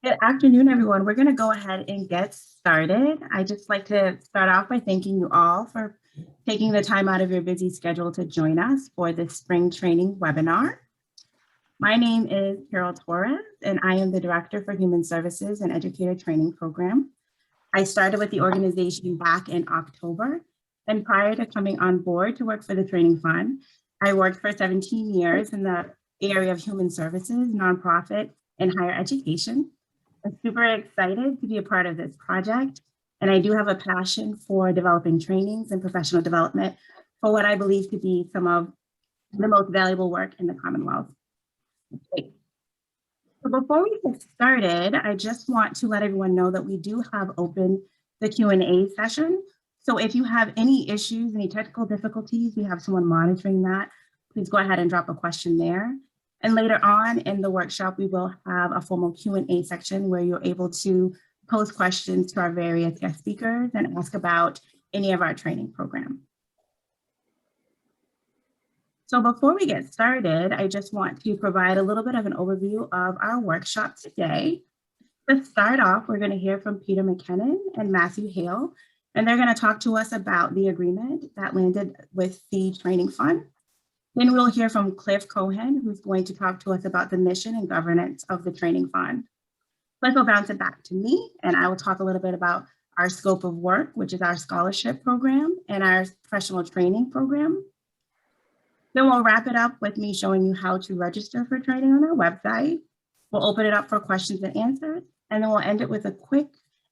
Good afternoon, everyone. We're going to go ahead and get started. I just like to start off by thanking you all for taking the time out of your busy schedule to join us for this spring training webinar. My name is Carol Torres, and I am the Director for Human Services and Educator Training Program. I started with the organization back in October, and prior to coming on board to work for the Training Fund, I worked for 17 years in the area of human services, nonprofit, and higher education. I'm super excited to be a part of this project, and I do have a passion for developing trainings and professional development for what I believe to be some of the most valuable work in the Commonwealth. Great. So before we get started, I just want to let everyone know that we do have open the Q&A session. So if you have any issues, any technical difficulties, we have someone monitoring that. Please go ahead and drop a question there. And later on in the workshop, we will have a formal Q&A section where you're able to pose questions to our various guest speakers and ask about any of our training programs. So before we get started, I just want to provide a little bit of an overview of our workshop today. To start off, we're going to hear from Peter McKinnon and Matthew Hale, and they're going to talk to us about the agreement that landed with the Training Fund. Then we'll hear from Cliff Cohen, who's going to talk to us about the mission and governance of the Training Fund. Cliff will bounce it back to me, and I will talk a little bit about our scope of work, which is our scholarship program and our professional training program. Then we'll wrap it up with me showing you how to register for training on our website. We'll open it up for questions and answers, and then we'll end it with a quick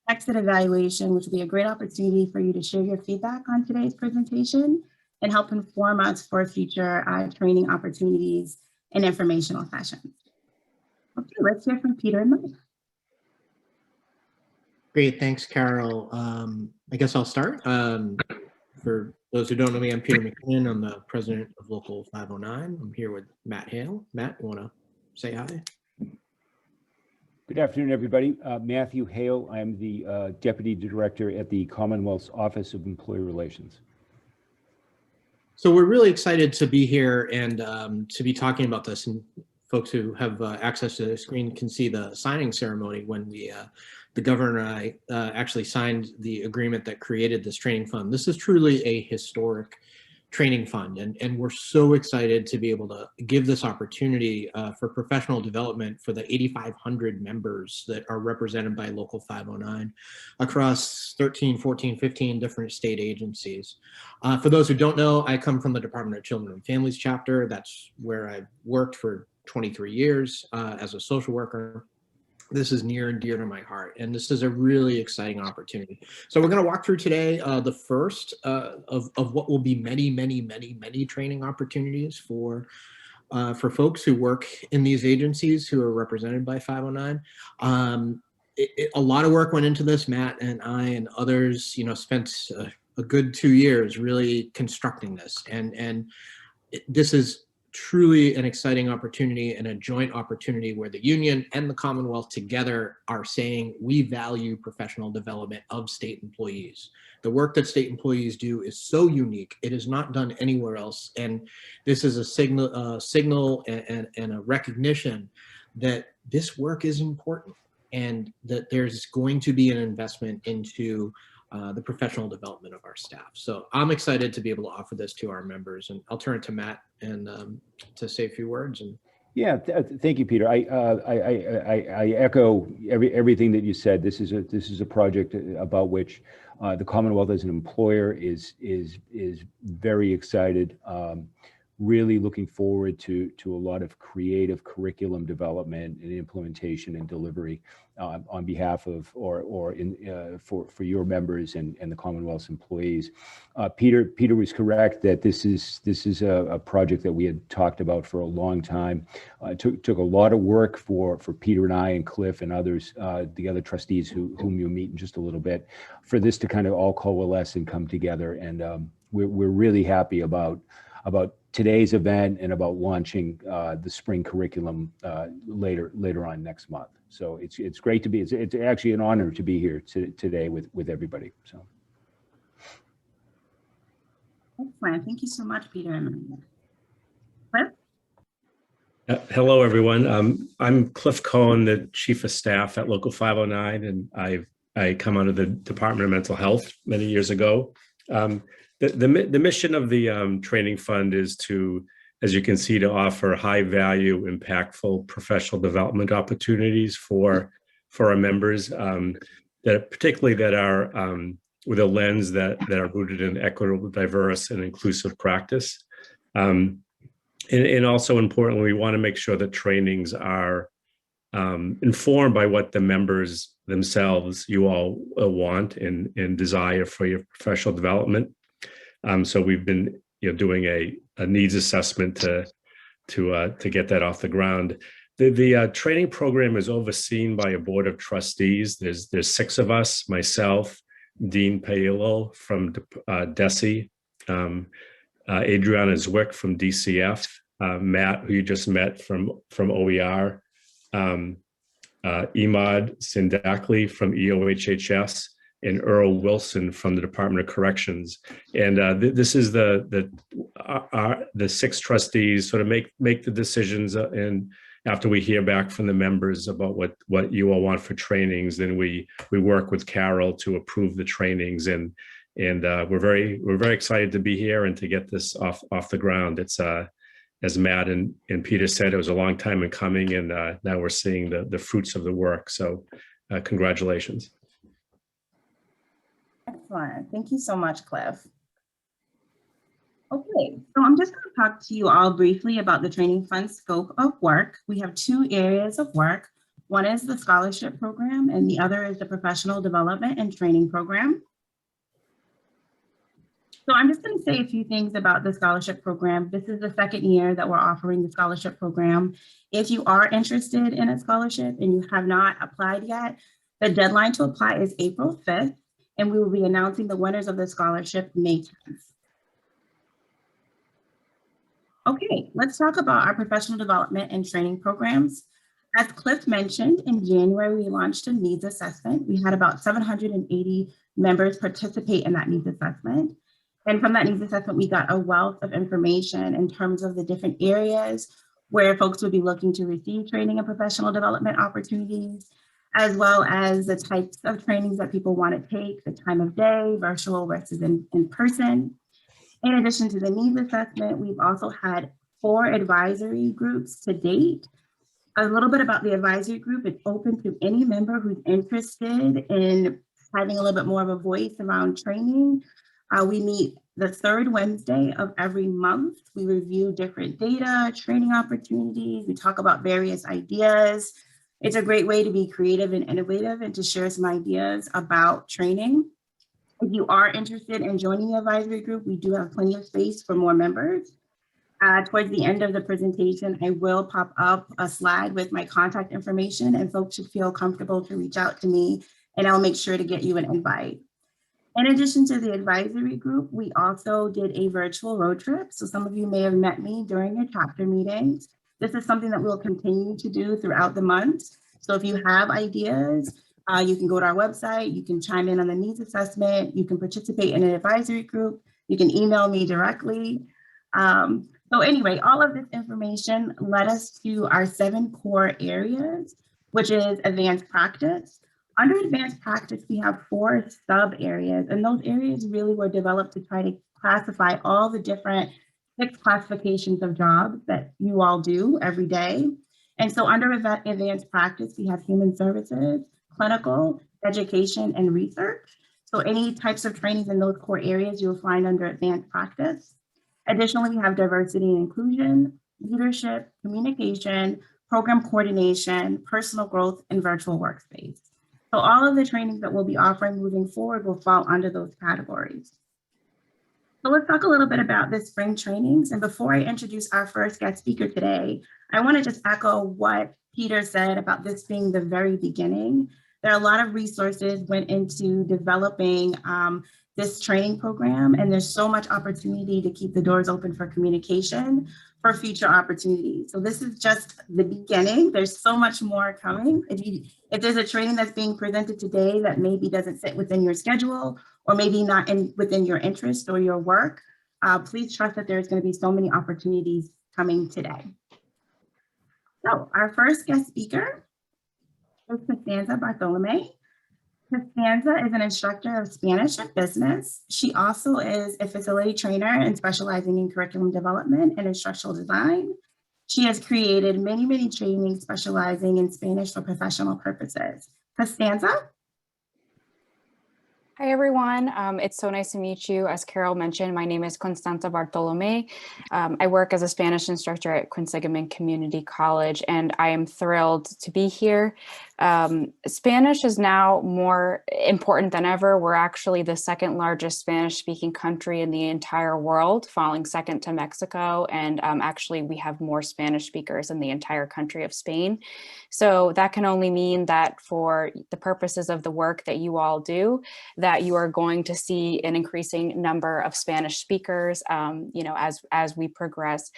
exit evaluation, which will be a great opportunity for you to share your feedback on today's presentation and help inform us for future training opportunities and informational sessions. Okay, let's hear from Peter and Mike. Great, thanks, Carol. I guess I'll start. For those who don't know me, I'm Peter McKinnon. I'm the president of Local 509. I'm here with Matt Hale. Matt, you want to say hi? Good afternoon, everybody. Matthew Hale. I'm the Deputy Director at the Commonwealth's Office of Employee Relations. So we're really excited to be here and to be talking about this. And folks who have access to the screen can see the signing ceremony when the governor and I actually signed the agreement that created this training fund. This is truly a historic training fund, and we're so excited to be able to give this opportunity for professional development for the 8,500 members that are represented by Local 509 across 13, 14, 15 different state agencies. For those who don't know, I come from the Department of Children and Families chapter. That's where I've worked for 23 years as a social worker. This is near and dear to my heart, and this is a really exciting opportunity. So we're going to walk through today the first of what will be many training opportunities for folks who work in these agencies who are represented by 509. A lot of work went into this. Matt and I and others, spent a good 2 years really constructing this, and this is truly an exciting opportunity and a joint opportunity where the union and the Commonwealth together are saying we value professional development of state employees. The work that state employees do is so unique. It is not done anywhere else. And this is a signal and a recognition that this work is important and that there's going to be an investment into the professional development of our staff. So I'm excited to be able to offer this to our members, and I'll turn it to Matt and to say a few words. And yeah, thank you, Peter. I echo everything that you said. This is a project about which the Commonwealth as an employer is very excited. Really looking forward to a lot of creative curriculum development and implementation and delivery on behalf of for your members and the Commonwealth's employees. Peter was correct that this is a project that we had talked about for a long time. It took a lot of work for Peter and I and Cliff and others, the other trustees whom you'll meet in just a little bit, for this to kind of all coalesce and come together. And we're really happy about today's event and about launching the spring curriculum later on next month. So it's great to be. It's actually an honor to be here today with everybody. So. Excellent. Thank you so much, Peter and Maria. Cliff? Hello, everyone. I'm Cliff Cohen, the Chief of Staff at Local 509, and I come out of the Department of Mental Health many years ago. The mission of the training fund is to, as you can see, to offer high value, impactful professional development opportunities for our members, that particularly that are with a lens that are rooted in equitable, diverse, and inclusive practice. And also importantly, we want to make sure that trainings are informed by what the members themselves, you all want and desire for your professional development. So we've been doing a needs assessment to get that off the ground. The training program is overseen by a board of trustees. There's 6 of us, myself, Dean Paillo from DESE, Adriana Zwick from DCF, Matt, who you just met from OER, Emad Sindakli from EOHHS, and Earl Wilson from the Department of Corrections. And this is the 6 trustees sort of make the decisions, and after we hear back from the members about what you all want for trainings, then we work with Carol to approve the trainings. And we're very excited to be here and to get this off the ground. It's as Matt and Peter said, it was a long time in coming, and now we're seeing the fruits of the work. So congratulations. Excellent. Thank you so much, Cliff. Okay, so I'm just going to talk to you all briefly about the training fund scope of work. We have 2 areas of work. One is the scholarship program, and the other is the professional development and training program. So I'm just going to say a few things about the scholarship program. This is the 2nd year that we're offering the scholarship program. If you are interested in a scholarship and you have not applied yet, the deadline to apply is April 5th, and we will be announcing the winners of the scholarship May 10th. Okay, let's talk about our professional development and training programs. As Cliff mentioned, in January, we launched a needs assessment. We had about 780 members participate in that needs assessment. And from that needs assessment, we got a wealth of information in terms of the different areas where folks would be looking to receive training and professional development opportunities, as well as the types of trainings that people want to take, the time of day, virtual versus in person. In addition to the needs assessment, we've also had 4 advisory groups to date. A little bit about the advisory group: it's open to any member who's interested in having a little bit more of a voice around training. We meet the 3rd Wednesday of every month. We review different data, training opportunities. We talk about various ideas. It's a great way to be creative and innovative and to share some ideas about training. If you are interested in joining the advisory group, we do have plenty of space for more members. Towards the end of the presentation, I will pop up a slide with my contact information, and folks should feel comfortable to reach out to me, and I'll make sure to get you an invite. In addition to the advisory group, we also did a virtual road trip. So some of you may have met me during your chapter meetings. This is something that we'll continue to do throughout the month. So if you have ideas, you can go to our website, you can chime in on the needs assessment, you can participate in an advisory group, you can email me directly. So anyway, all of this information led us to our 7 core areas, which is advanced practice. Under advanced practice, we have 4 sub areas, and those areas really were developed to try to classify all the different 6 classifications of jobs that you all do every day. And so under advanced practice, we have human services, clinical, education, and research. So any types of trainings in those core areas you'll find under advanced practice. Additionally, we have diversity and inclusion, leadership, communication, program coordination, personal growth, and virtual workspace. So all of the trainings that we'll be offering moving forward will fall under those categories. So let's talk a little bit about the spring trainings. And before I introduce our first guest speaker today, I want to just echo what Peter said about this being the very beginning. There are a lot of resources went into developing this training program, and there's so much opportunity to keep the doors open for communication for future opportunities. So this is just the beginning. There's so much more coming. If there's a training that's being presented today that maybe doesn't fit within your schedule, or maybe not within your interest or your work, please trust that there's going to be so many opportunities coming today. So our first guest speaker is Costanza Bartolome. Costanza is an instructor of Spanish and business. She also is a facility trainer and specializing in curriculum development and instructional design. She has created many trainings specializing in Spanish for professional purposes. Costanza? Hi, everyone. It's so nice to meet you. As Carol mentioned, my name is Constanza Bartolome. I work as a Spanish instructor at Quinsigamond Community College, and I am thrilled to be here. Spanish is now more important than ever. We're actually the second largest Spanish-speaking country in the entire world, falling second to Mexico. And actually, we have more Spanish speakers in the entire country of Spain. So that can only mean that for the purposes of the work that you all do, that you are going to see an increasing number of Spanish speakers, as we progress.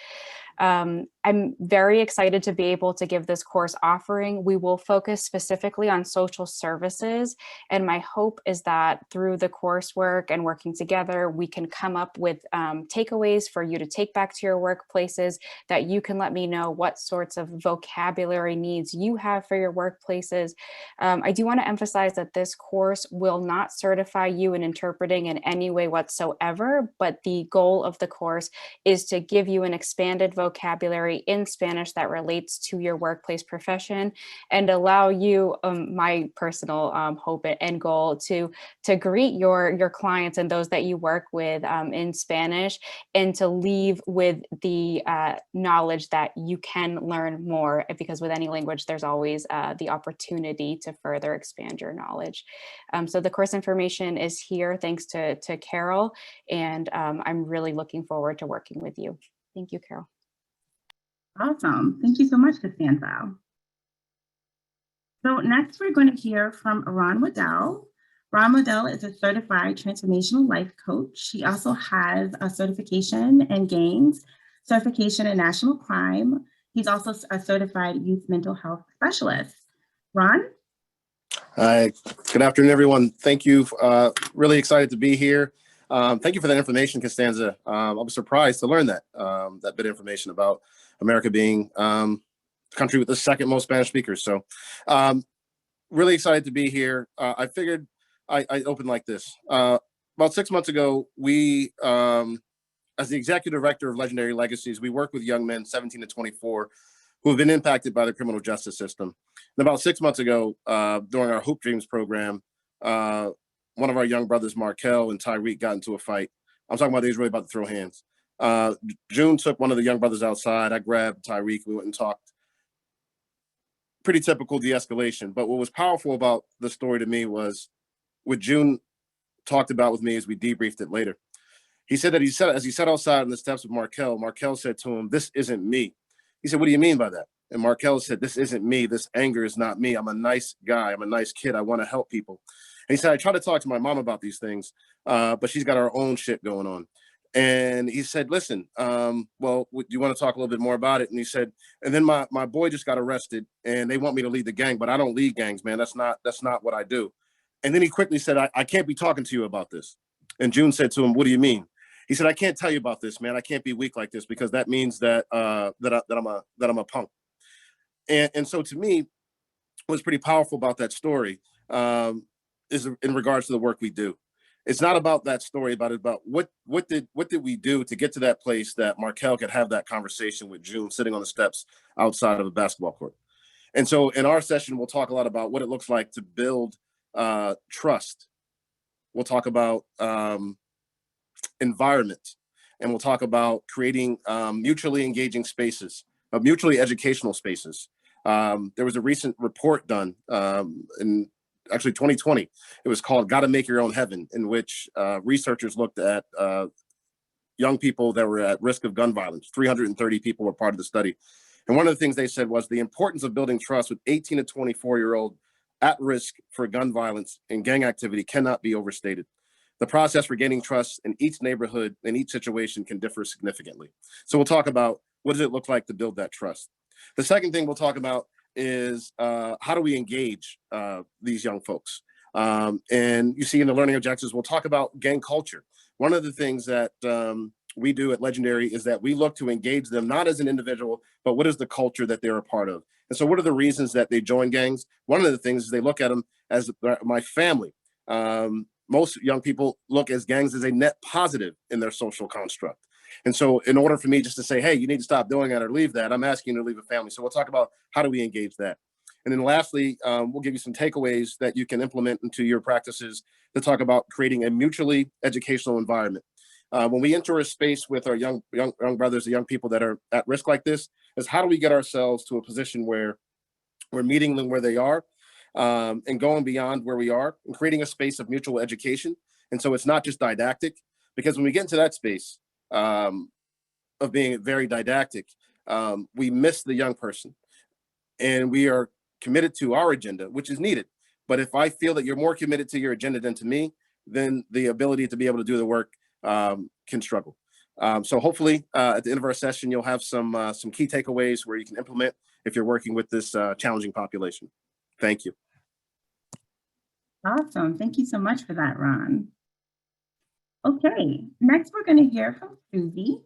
I'm very excited to be able to give this course offering. We will focus specifically on social services, and my hope is that through the coursework and working together, we can come up with takeaways for you to take back to your workplaces, that you can let me know what sorts of vocabulary needs you have for your workplaces. I do want to emphasize that this course will not certify you in interpreting in any way whatsoever, but the goal of the course is to give you an expanded vocabulary in Spanish that relates to your workplace profession, and allow you, my personal hope and goal, to greet your clients and those that you work with in Spanish, and to leave with the knowledge that you can learn more, because with any language, there's always the opportunity to further expand your knowledge. So the course information is here, thanks to Carol, and I'm really looking forward to working with you. Thank you, Carol. Awesome. Thank you so much, Costanza. So next we're going to hear from Ron Waddell. Ron Waddell is a certified transformational life coach. He also has a certification in gangs, certification in national crime. He's also a certified youth mental health specialist. Ron? Hi, good afternoon, everyone. Thank you. Really excited to be here. Thank you for that information, Costanza. I was surprised to learn that bit of information about America being the country with the second most Spanish speakers. So really excited to be here. I figured I opened like this. About 6 months ago, we, as the executive director of Legendary Legacies, we work with young men 17 to 24 who have been impacted by the criminal justice system. And about 6 months ago, during our Hoop Dreams program, one of our young brothers, Markel and Tyreek, got into a fight. I'm talking about they was really about to throw hands. June took one of the young brothers outside. I grabbed Tyreek. We went and talked. Pretty typical de-escalation. But what was powerful about the story to me was what June talked about with me as we debriefed it later. He said that as he sat outside on the steps of Markel, Markel said to him, "This isn't me." He said, "What do you mean by that?" And Markel said, "This isn't me. This anger is not me. I'm a nice guy. I'm a nice kid. I want to help people." And he said, "I try to talk to my mom about these things, but she's got her own shit going on." And he said, "Listen, well, do you want to talk a little bit more about it?" And he said, "And then my boy just got arrested and they want me to lead the gang, but I don't lead gangs, man. That's not what I do." And then he quickly said, I can't be talking to you about this." And June said to him, "What do you mean?" He said, "I can't tell you about this, man. I can't be weak like this, because that means that I'm a punk." And so to me, what's pretty powerful about that story is in regards to the work we do. It's not about that story, about what did we do to get to that place that Markel could have that conversation with June sitting on the steps outside of a basketball court. And so in our session, we'll talk a lot about what it looks like to build trust. We'll talk about environment, and we'll talk about creating mutually engaging spaces, mutually educational spaces. There was a recent report done in actually 2020. It was called "Gotta Make Your Own Heaven," in which researchers looked at young people that were at risk of gun violence. 330 people were part of the study. And one of the things they said was the importance of building trust with 18 to 24-year-old at risk for gun violence and gang activity cannot be overstated. The process for gaining trust in each neighborhood and each situation can differ significantly. So we'll talk about what does it look like to build that trust. The second thing we'll talk about is how do we engage these young folks? And you see in the learning objectives, we'll talk about gang culture. One of the things that we do at Legendary is that we look to engage them not as an individual, but what is the culture that they're a part of. And so what are the reasons that they join gangs? One of the things is they look at them as my family. Most young people look as gangs as a net positive in their social construct. And so in order for me just to say, hey, you need to stop doing that or leave that, I'm asking you to leave a family. So we'll talk about how do we engage that. And then lastly, we'll give you some takeaways that you can implement into your practices to talk about creating a mutually educational environment. When we enter a space with our young brothers and young people that are at risk like this, is how do we get ourselves to a position where we're meeting them where they are, and going beyond where we are and creating a space of mutual education. And so it's not just didactic, because when we get into that space of being very didactic, we miss the young person, and we are committed to our agenda, which is needed. But if I feel that you're more committed to your agenda than to me, then the ability to be able to do the work can struggle. So hopefully at the end of our session, you'll have some key takeaways where you can implement if you're working with this challenging population. Thank you. Awesome. Thank you so much for that, Ron. Okay, next we're going to hear from Susie.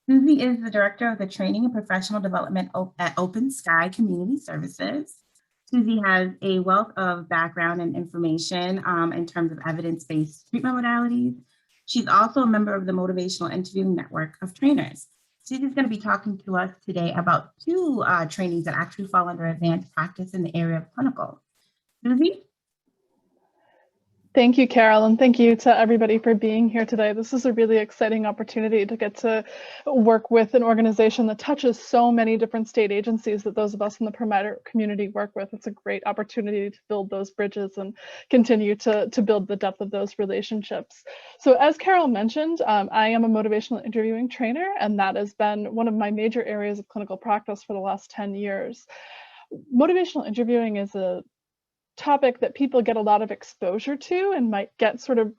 Susie is the Director of the Training and Professional Development at Open Sky Community Services. Susie has a wealth of background and information in terms of evidence-based treatment modalities. She's also a member of the Motivational Interviewing Network of Trainers. Susie's going to be talking to us today about two trainings that actually fall under advanced practice in the area of clinical. Susie? Thank you, Carol, and thank you to everybody for being here today. This is a really exciting opportunity to get to work with an organization that touches so many different state agencies that those of us in the provider community work with. It's a great opportunity to build those bridges and continue to build the depth of those relationships. So as Carol mentioned, I am a motivational interviewing trainer, and that has been one of my major areas of clinical practice for the last 10 years. Motivational interviewing is a topic that people get a lot of exposure to and might get sort of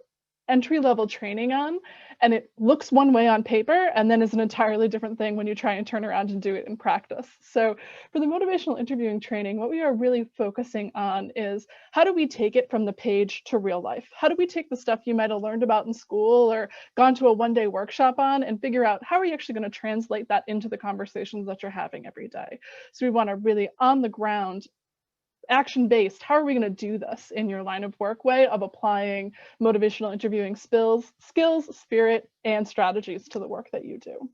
entry-level training on, and it looks one way on paper and then is an entirely different thing when you try and turn around and do it in practice. So for the motivational interviewing training, what we are really focusing on is how do we take it from the page to real life? How do we take the stuff you might have learned about in school or gone to a one-day workshop on and figure out how are you actually going to translate that into the conversations that you're having every day? So we want to really on the ground, action-based, how are we going to do this in your line of work way of applying motivational interviewing skills, spirit, and strategies to the work that you do.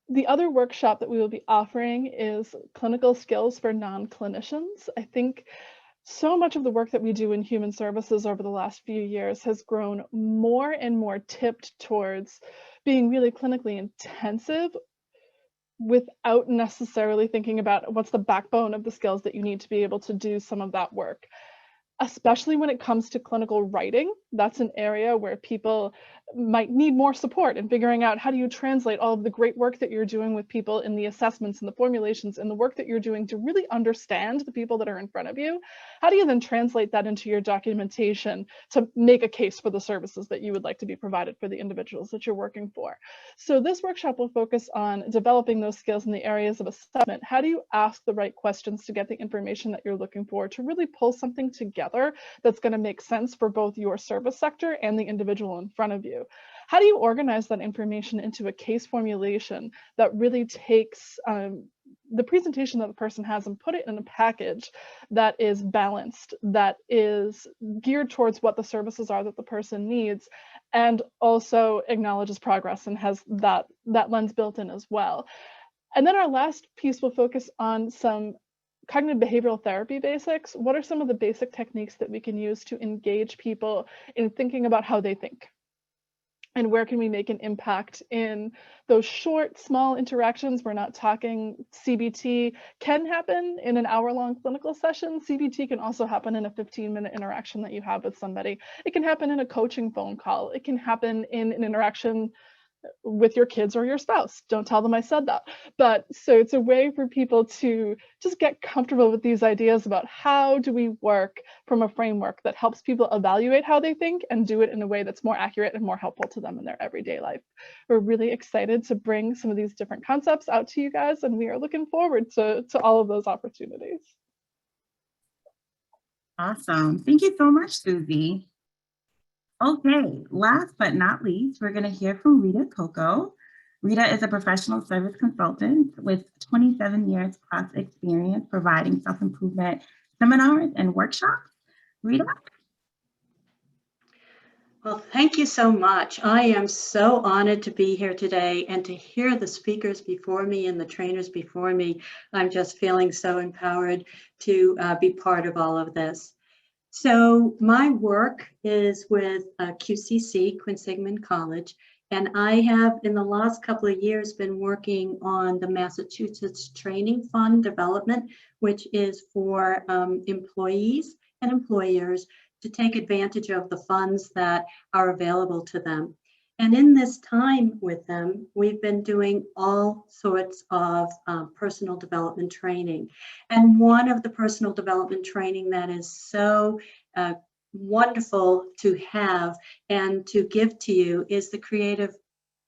The other workshop that we will be offering is clinical skills for non-clinicians. I think so much of the work that we do in human services over the last few years has grown more and more tipped towards being really clinically intensive without necessarily thinking about what's the backbone of the skills that you need to be able to do some of that work. Especially when it comes to clinical writing, that's an area where people might need more support in figuring out how do you translate all of the great work that you're doing with people in the assessments and the formulations and the work that you're doing to really understand the people that are in front of you. How do you then translate that into your documentation to make a case for the services that you would like to be provided for the individuals that you're working for? So this workshop will focus on developing those skills in the areas of assessment. How do you ask the right questions to get the information that you're looking for to really pull something together that's going to make sense for both your service sector and the individual in front of you? How do you organize that information into a case formulation that really takes the presentation that the person has and put it in a package that is balanced, that is geared towards what the services are that the person needs, and also acknowledges progress and has that lens built in as well? And then our last piece will focus on some cognitive behavioral therapy basics. What are some of the basic techniques that we can use to engage people in thinking about how they think? And where can we make an impact in those short, small interactions? We're not talking CBT can happen in an hour-long clinical session. CBT can also happen in a 15-minute interaction that you have with somebody. It can happen in a coaching phone call. It can happen in an interaction with your kids or your spouse. Don't tell them I said that. But so it's a way for people to just get comfortable with these ideas about how do we work from a framework that helps people evaluate how they think and do it in a way that's more accurate and more helpful to them in their everyday life. We're really excited to bring some of these different concepts out to you guys, and we are looking forward to all of those opportunities. Awesome. Thank you so much, Susie. Okay, last but not least, we're going to hear from Rita Coco. Rita is a professional service consultant with 27 years plus experience providing self-improvement seminars and workshops. Rita? Well, thank you so much. I am so honored to be here today and to hear the speakers before me and the trainers before me. I'm just feeling so empowered to be part of all of this. So my work is with QCC, Quinsigamond College, and I have in the last couple of years been working on the Massachusetts Training Fund development, which is for employees and employers to take advantage of the funds that are available to them. And in this time with them, we've been doing all sorts of personal development training. And one of the personal development training that is so wonderful to have and to give to you is the creative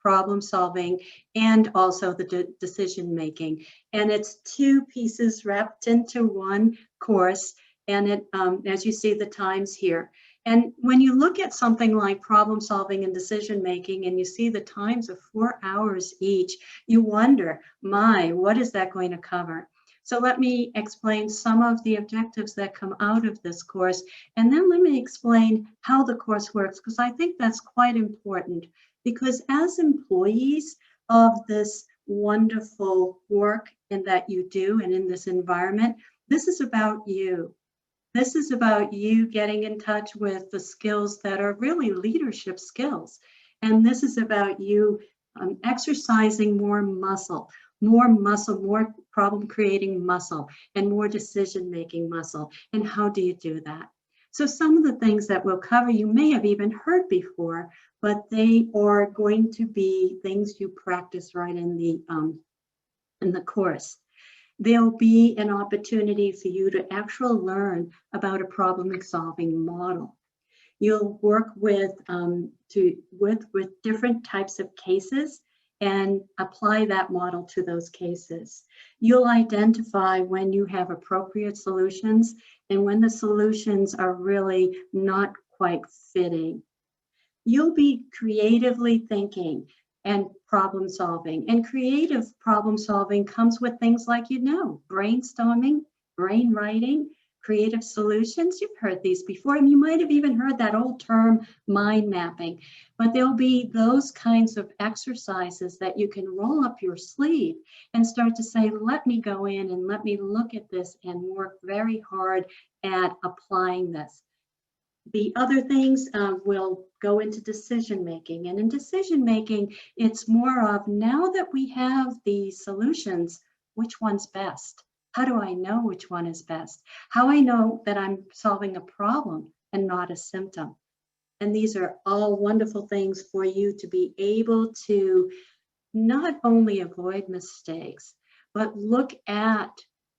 problem solving and also the decision making. And it's two pieces wrapped into one course. And it, as you see the times here. And when you look at something like problem solving and decision making, and you see the times of 4 hours each, you wonder, my, what is that going to cover? So let me explain some of the objectives that come out of this course, and then let me explain how the course works, because I think that's quite important. Because as employees of this wonderful work and that you do and in this environment, this is about you. This is about you getting in touch with the skills that are really leadership skills. And this is about you exercising more problem creating muscle, and more decision making muscle. And how do you do that? So some of the things that we'll cover, you may have even heard before, but they are going to be things you practice right in the course. There'll be an opportunity for you to actually learn about a problem-solving model. You'll work with different types of cases and apply that model to those cases. You'll identify when you have appropriate solutions and when the solutions are really not quite fitting. You'll be creatively thinking and problem solving. And creative problem solving comes with things like, brainstorming, brainwriting, creative solutions. You've heard these before, and you might have even heard that old term, mind mapping. But there'll be those kinds of exercises that you can roll up your sleeve and start to say, let me go in and let me look at this and work very hard at applying this. The other things will go into decision making. And in decision making, it's more of, now that we have the solutions, which one's best? How do I know which one is best? How I know that I'm solving a problem and not a symptom? And these are all wonderful things for you to be able to not only avoid mistakes, but look at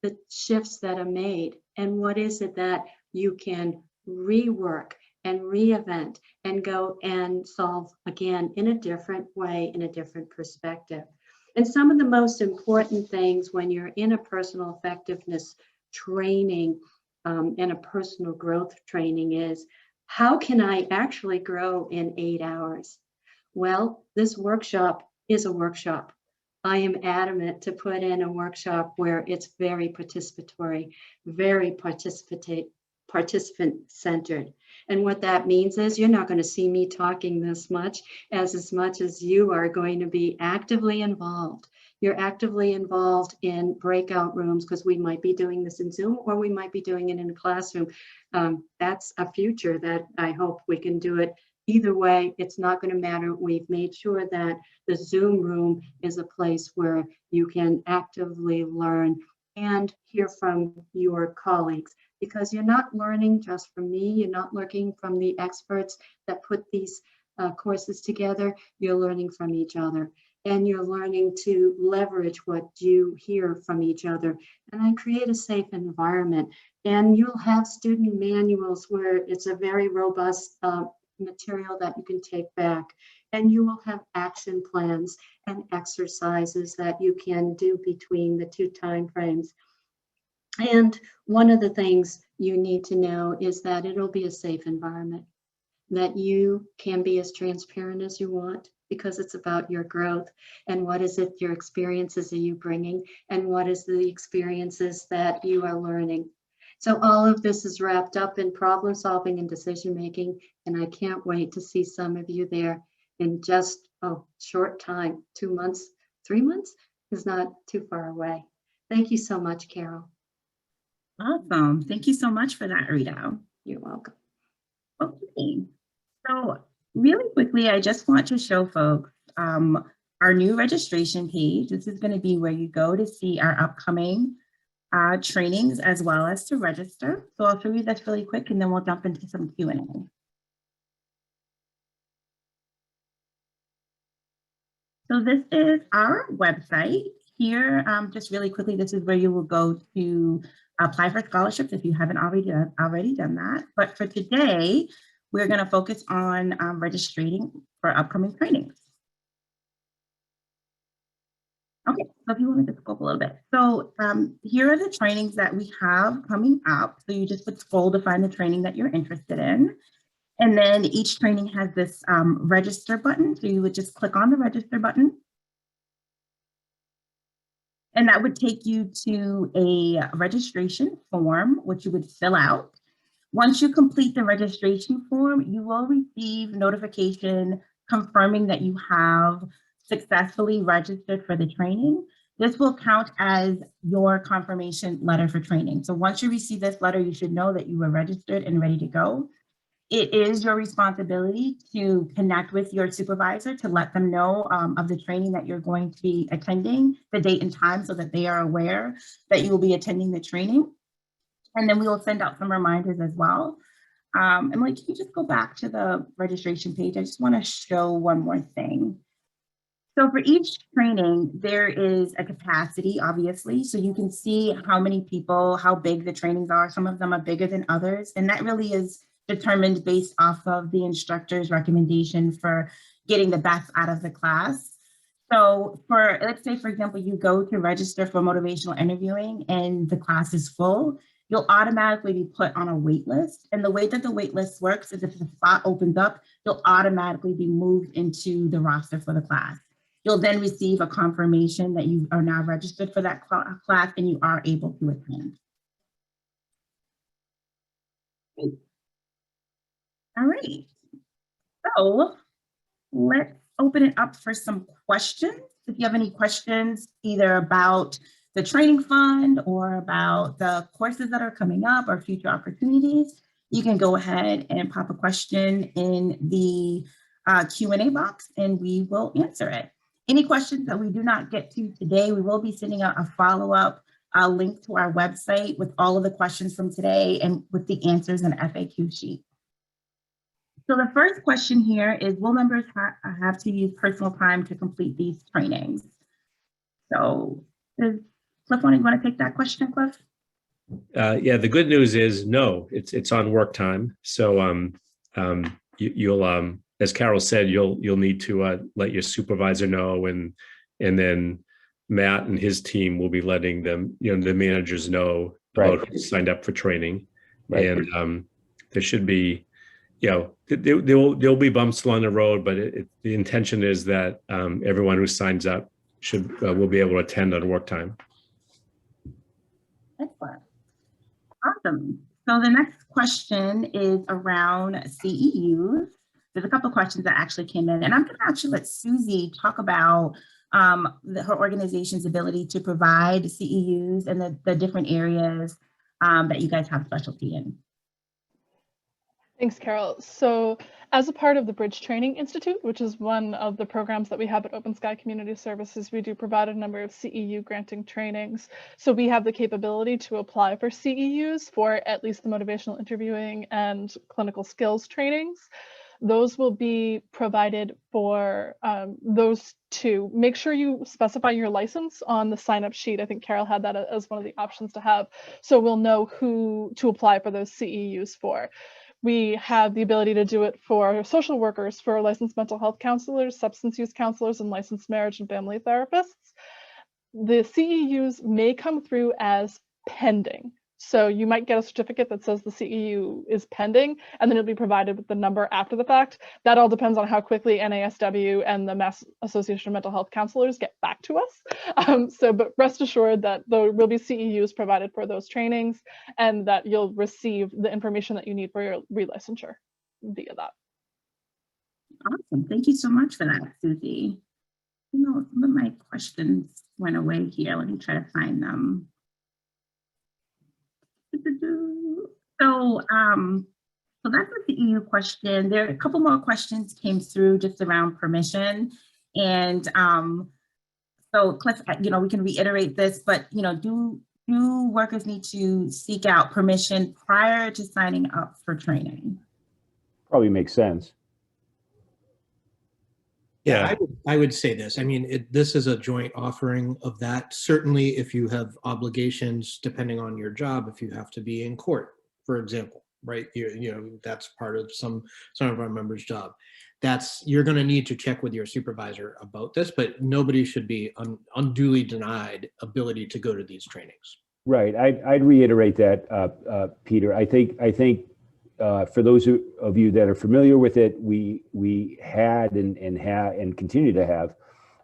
the shifts that are made and what is it that you can rework and reinvent and go and solve again in a different way, in a different perspective. And some of the most important things when you're in a personal effectiveness training and a personal growth training is, how can I actually grow in 8 hours? Well, this workshop is a workshop. I am adamant to put in a workshop where it's very participatory, very participant-centered. And what that means is you're not going to see me talking this much as you are going to be actively involved. You're actively involved in breakout rooms, because we might be doing this in Zoom or we might be doing it in a classroom. That's a future that I hope we can do it. Either way, it's not going to matter. We've made sure that the Zoom room is a place where you can actively learn and hear from your colleagues, because you're not learning just from me. You're not learning from the experts that put these courses together. You're learning from each other, and you're learning to leverage what you hear from each other and then create a safe environment. And you'll have student manuals where it's a very robust material that you can take back, and you will have action plans and exercises that you can do between the two time frames. And one of the things you need to know is that it'll be a safe environment. that you can be as transparent as you want, because it's about your growth and what is it, your experiences are you bringing, and what is the experiences that you are learning. So all of this is wrapped up in problem solving and decision making, and I can't wait to see some of you there in just a short time. 2 months, 3 months is not too far away. Thank you so much, Carol. Awesome. Thank you so much for that, Rita. You're welcome. Okay. So really quickly, I just want to show folks our new registration page. This is going to be where you go to see our upcoming trainings as well as to register. So I'll show you this really quick and then we'll jump into some Q&A. So this is our website. Here, just really quickly, this is where you will go to apply for scholarships if you haven't already done that. But for today, we're going to focus on registering for upcoming trainings. Okay, so if you want to just go up a little bit. So here are the trainings that we have coming up. So you just would scroll to find the training that you're interested in. And then each training has this register button. So you would just click on the register button. And that would take you to a registration form, which you would fill out. Once you complete the registration form, you will receive notification confirming that you have successfully registered for the training. This will count as your confirmation letter for training. So once you receive this letter, you should know that you were registered and ready to go. It is your responsibility to connect with your supervisor to let them know of the training that you're going to be attending, the date and time, so that they are aware that you will be attending the training. And then we will send out some reminders as well. Emily, can you just go back to the registration page? I just want to show one more thing. So for each training, there is a capacity, obviously. So you can see how many people, how big the trainings are. Some of them are bigger than others. And that really is determined based off of the instructor's recommendation for getting the best out of the class. So for, let's say, for example, you go to register for motivational interviewing and the class is full, you'll automatically be put on a wait list. And the way that the wait list works is if the spot opens up, you'll automatically be moved into the roster for the class. You'll then receive a confirmation that you are now registered for that class and you are able to attend. Great. All right, so let's open it up for some questions. If you have any questions, either about the training fund or about the courses that are coming up or future opportunities, you can go ahead and pop a question in the Q&A box and we will answer it. Any questions that we do not get to today, we will be sending out a follow-up link to our website with all of the questions from today and with the answers and FAQ sheet. So the first question here is, will members have to use personal time to complete these trainings? So does Cliff want to take that question, Cliff? Yeah, the good news is no, it's on work time. So you'll as Carol said, you'll need to let your supervisor know, and then Matt and his team will be letting them, the managers know about who signed up for training. Right. And there should be, there'll be bumps along the road, but the intention is that everyone who signs up will be able to attend on work time. Excellent. Awesome. So the next question is around CEUs. There's a couple of questions that actually came in, and I'm going to actually let Susie talk about her organization's ability to provide CEUs and the different areas that you guys have specialty in. Thanks, Carol. So as a part of the Bridge Training Institute, which is one of the programs that we have at Open Sky Community Services, we do provide a number of CEU granting trainings. So we have the capability to apply for CEUs for at least the motivational interviewing and clinical skills trainings. Those will be provided for those two. Make sure you specify your license on the sign-up sheet. I think Carol had that as one of the options to have. So we'll know who to apply for those CEUs for. We have the ability to do it for social workers, for licensed mental health counselors, substance use counselors, and licensed marriage and family therapists. The CEUs may come through as pending. So you might get a certificate that says the CEU is pending, and then you'll be provided with the number after the fact. That all depends on how quickly NASW and the Mass Association of Mental Health Counselors get back to us. But rest assured that there will be CEUs provided for those trainings, and that you'll receive the information that you need for your relicensure via that. Awesome. Thank you so much for that, Susie. You know, some of my questions went away here. Let me try to find them. So that's the CEU question. There are a couple more questions came through just around permission. And so Cliff, you know, we can reiterate this, but, you know, do workers need to seek out permission prior to signing up for training? Probably makes sense. Yeah, I would say this. I mean, this is a joint offering of that. Certainly, if you have obligations, depending on your job, if you have to be in court, for example, right? You know, that's part of some of our members' job. You're going to need to check with your supervisor about this, but nobody should be unduly denied ability to go to these trainings. Right. I'd reiterate that, Peter. I think for those of you that are familiar with it, we had and continue to have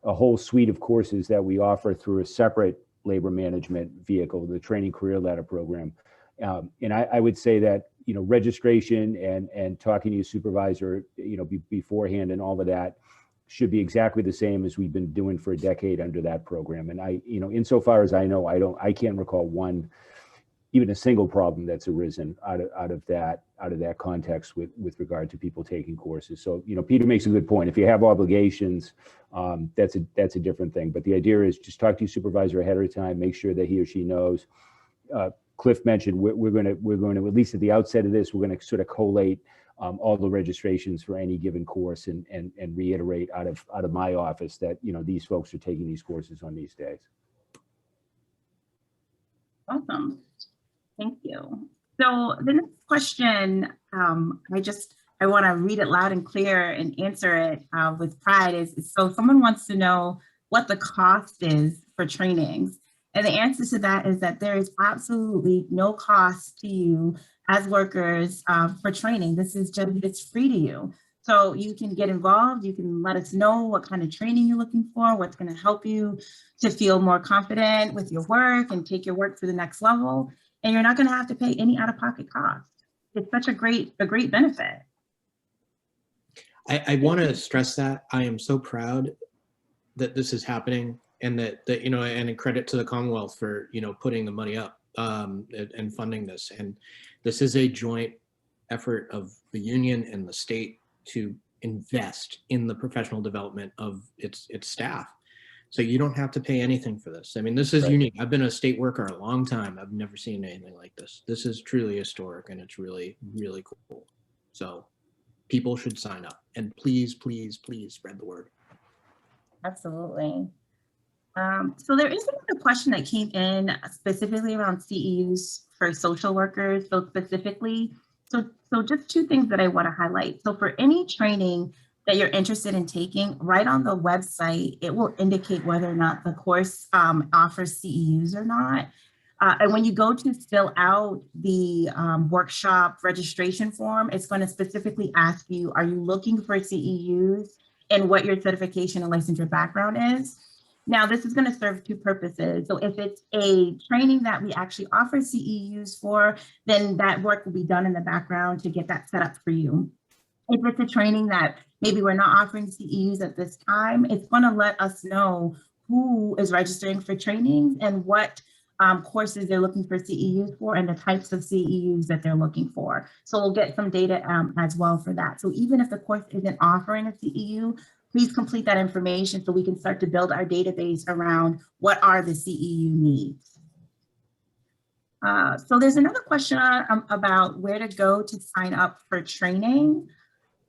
a whole suite of courses that we offer through a separate labor management vehicle, the Training Career Ladder Program. And I would say that, you know, registration and talking to your supervisor, you know, beforehand and all of that should be exactly the same as we've been doing for a decade under that program. And you know, insofar as I know, I can't recall even a single problem that's arisen out of that context with regard to people taking courses. So, you know, Peter makes a good point. If you have obligations, that's a different thing. But the idea is just talk to your supervisor ahead of time, make sure that he or she knows. Cliff mentioned we're going to, at least at the outset of this, we're going to sort of collate all the registrations for any given course and reiterate out of my office that, you know, these folks are taking these courses on these days. Awesome. Thank you. So the next question, I want to read it loud and clear and answer it with pride is, so someone wants to know what the cost is for trainings. And the answer to that is that there is absolutely no cost to you as workers for training. This is just, it's free to you. So you can get involved, you can let us know what kind of training you're looking for, what's going to help you to feel more confident with your work and take your work to the next level. And you're not going to have to pay any out-of-pocket cost. It's such a great benefit. I want to stress that I am so proud that this is happening, and that you know, and a credit to the Commonwealth for, you know, putting the money up and funding this. And this is a joint effort of the union and the state to invest in the professional development of its staff. So you don't have to pay anything for this. I mean, this is Right. unique. I've been a state worker a long time. I've never seen anything like this. This is truly historic, and it's really, really cool. So people should sign up, and please, please, please spread the word. Absolutely. So there is another question that came in specifically around CEUs for social workers. So specifically, so just two things that I want to highlight. So for any training that you're interested in taking, right on the website, it will indicate whether or not the course offers CEUs or not. And when you go to fill out the workshop registration form, it's going to specifically ask you, are you looking for CEUs and what your certification and licensure background is? Now, this is going to serve two purposes. So if it's a training that we actually offer CEUs for, then that work will be done in the background to get that set up for you. If it's a training that maybe we're not offering CEUs at this time, it's going to let us know who is registering for trainings and what courses they're looking for CEUs for and the types of CEUs that they're looking for. So we'll get some data as well for that. So even if the course isn't offering a CEU, please complete that information so we can start to build our database around what are the CEU needs. So there's another question about where to go to sign up for training.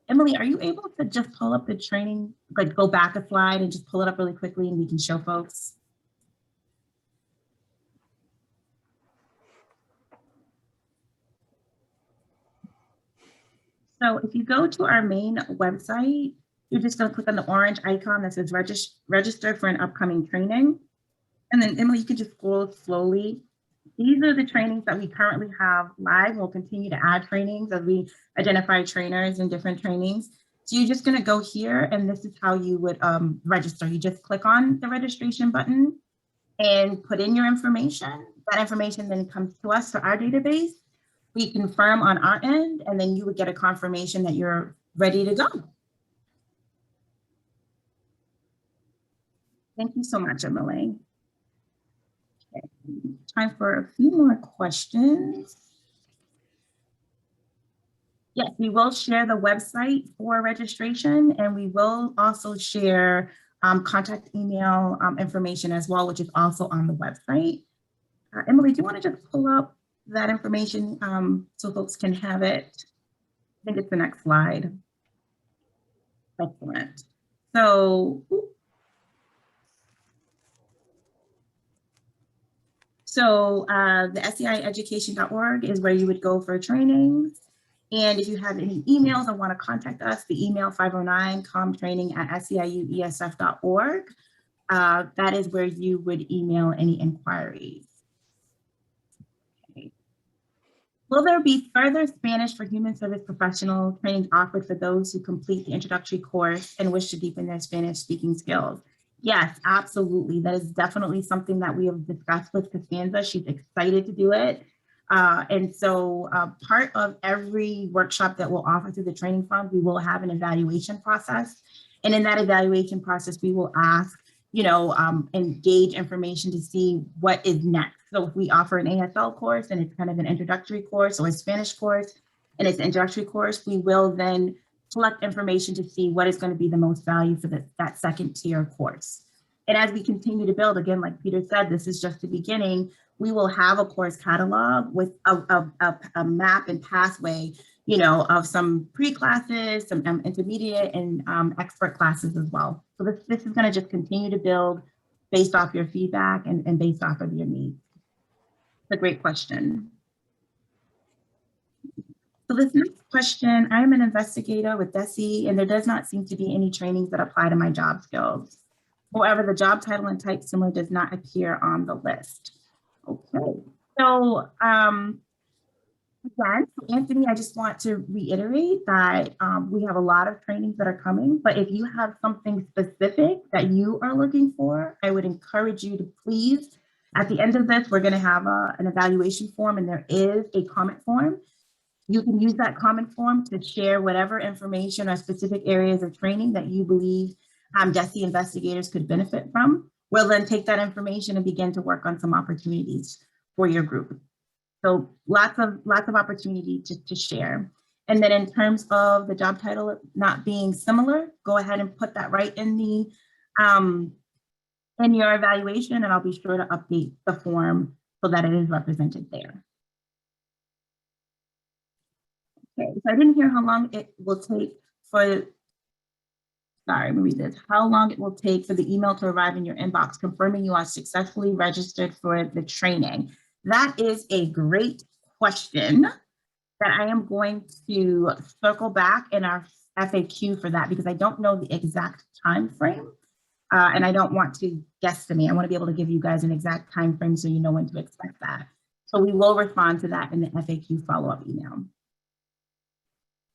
Emily, are you able to just pull up the training, like go back a slide and just pull it up really quickly and we can show folks? So if you go to our main website, you're just going to click on the orange icon that says register for an upcoming training. And then Emily, you can just scroll slowly these are the trainings that we currently have live. We'll continue to add trainings as we identify trainers in different trainings. So you're just gonna go here and this is how you would register. You just click on the registration button and put in your information. That information then comes to us to our database. We confirm on our end, and then you would get a confirmation that you're ready to go. Thank you so much, Emily. Okay. Time for a few more questions. Yes, we will share the website for registration, and we will also share contact email information as well, which is also on the website. Emily, do you want to just pull up that information so folks can have it? I think it's the next slide. Excellent. So the SEIeducation.org is where you would go for trainings. And if you have any emails or want to contact us, the email 509comtraining@seiuesf.org. That is where you would email any inquiries. Okay. Will there be further Spanish for Human Service Professional training offered for those who complete the introductory course and wish to deepen their Spanish speaking skills? Yes, absolutely. That is definitely something that we have discussed with Costanza. She's excited to do it. And so part of every workshop that we'll offer through the training fund, we will have an evaluation process. And in that evaluation process, we will ask, and gauge information to see what is next. So if we offer an ASL course and it's kind of an introductory course, or a Spanish course and it's an introductory course, we will then collect information to see what is going to be the most value for that second tier course. And as we continue to build, again, like Peter said, this is just the beginning. We will have a course catalog with a map and pathway, of some pre-classes, some intermediate and expert classes as well. So this is going to just continue to build based off your feedback and based off of your needs. It's a great question. So this next question, I am an investigator with DESE, and there does not seem to be any trainings that apply to my job skills. However, the job title and type similar does not appear on the list. Okay, so again, Anthony, I just want to reiterate that we have a lot of trainings that are coming, but if you have something specific that you are looking for, I would encourage you to please, at the end of this, we're gonna have an evaluation form, and there is a comment form. You can use that comment form to share whatever information or specific areas of training that you believe DESE investigators could benefit from. We'll then take that information and begin to work on some opportunities for your group. So lots of opportunity to share. And then in terms of the job title not being similar, go ahead and put that right in the in your evaluation, and I'll be sure to update the form so that it is represented there. Okay, so I didn't hear how long it will take for, sorry, let me read this. How long it will take for the email to arrive in your inbox confirming you are successfully registered for the training. That is a great question that I am going to circle back in our FAQ for that, because I don't know the exact time frame, and I don't want to guesstimate. I want to be able to give you guys an exact time frame so you know when to expect that. So we will respond to that in the FAQ follow-up email.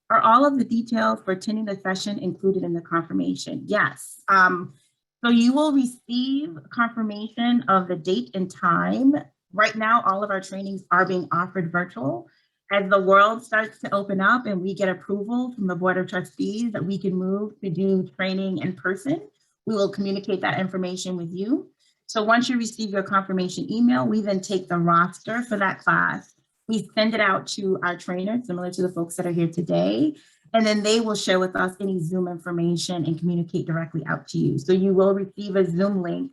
Are all of the details for attending the session included in the confirmation? Yes. So you will receive confirmation of the date and time. Right now, all of our trainings are being offered virtual. As the world starts to open up and we get approval from the Board of Trustees that we can move to do training in person, we will communicate that information with you. So once you receive your confirmation email, we then take the roster for that class. We send it out to our trainers, similar to the folks that are here today, and then they will share with us any Zoom information and communicate directly out to you. So you will receive a Zoom link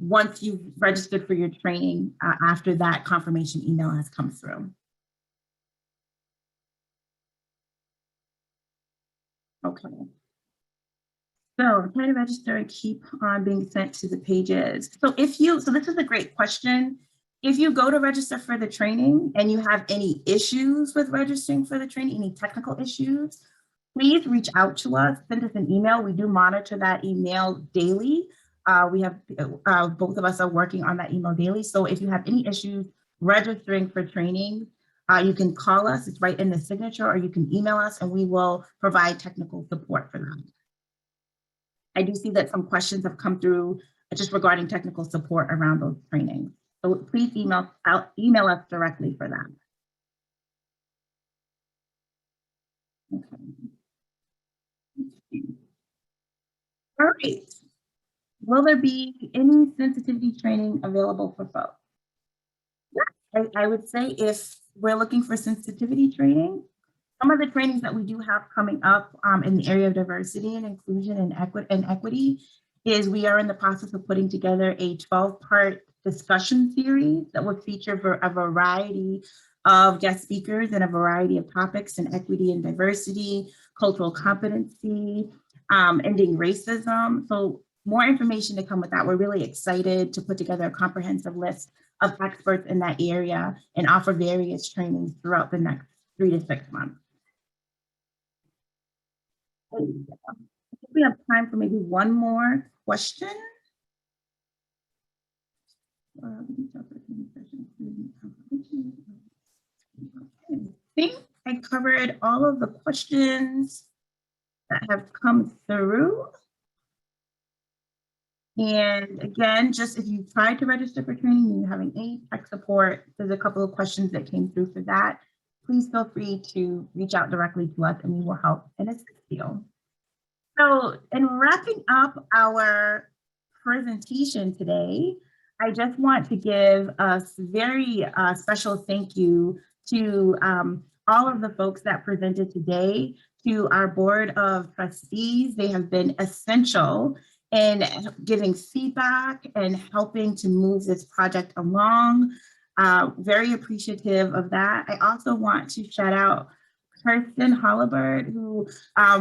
once you've registered for your training after that confirmation email has come through. Okay. So try to register and keep on being sent to the pages. So this is a great question. If you go to register for the training and you have any issues with registering for the training, any technical issues, please reach out to us, send us an email. We do monitor that email daily. We have both of us are working on that email daily. So if you have any issues registering for training, you can call us. It's right in the signature, or you can email us and we will provide technical support for them. I do see that some questions have come through just regarding technical support around those trainings. So please email us directly for that. Okay. All right. Will there be any sensitivity training available for folks? Yeah, I would say if we're looking for sensitivity training, some of the trainings that we do have coming up in the area of diversity and inclusion and equity is we are in the process of putting together a 12-part discussion series that will feature a variety of guest speakers and a variety of topics in equity and diversity, cultural competency, ending racism. So more information to come with that. We're really excited to put together a comprehensive list of experts in that area and offer various trainings throughout the next 3 to 6 months. I think we have time for maybe one more question. I think I covered all of the questions that have come through. And again, just if you tried to register for training and you're having any tech support, there's a couple of questions that came through for that. Please feel free to reach out directly to us and we will help and assist you. So in wrapping up our presentation today, I just want to give a very special thank you to all of the folks that presented today, to our board of trustees. They have been essential in giving feedback and helping to move this project along. Very appreciative of that. I also want to shout out Kirsten Hollibird, who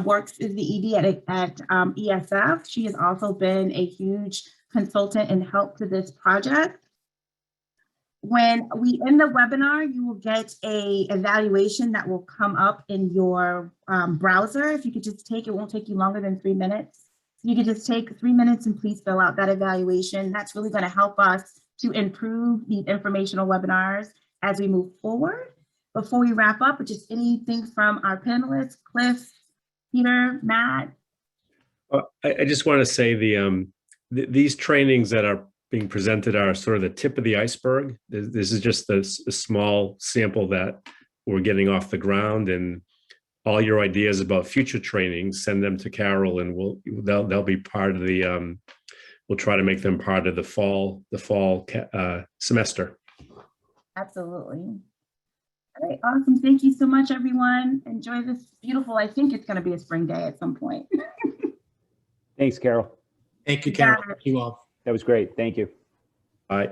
works as the ED at ESF. She has also been a huge consultant and help to this project. When we end the webinar, you will get an evaluation that will come up in your browser. If you could just take, it won't take you longer than 3 minutes. You could just take 3 minutes and please fill out that evaluation. That's really going to help us to improve these informational webinars as we move forward. Before we wrap up, just anything from our panelists, Cliff, Peter, Matt? Well, I just want to say these trainings that are being presented are sort of the tip of the iceberg. This is just a small sample that we're getting off the ground, and all your ideas about future trainings, send them to Carol, and they'll be part of the. We'll try to make them part of the fall semester. Absolutely. All right, awesome. Thank you so much, everyone. Enjoy this beautiful, I think it's going to be a spring day at some point. Thanks, Carol. Thank you, Carol. Thank you all. That was great. Thank you. Bye.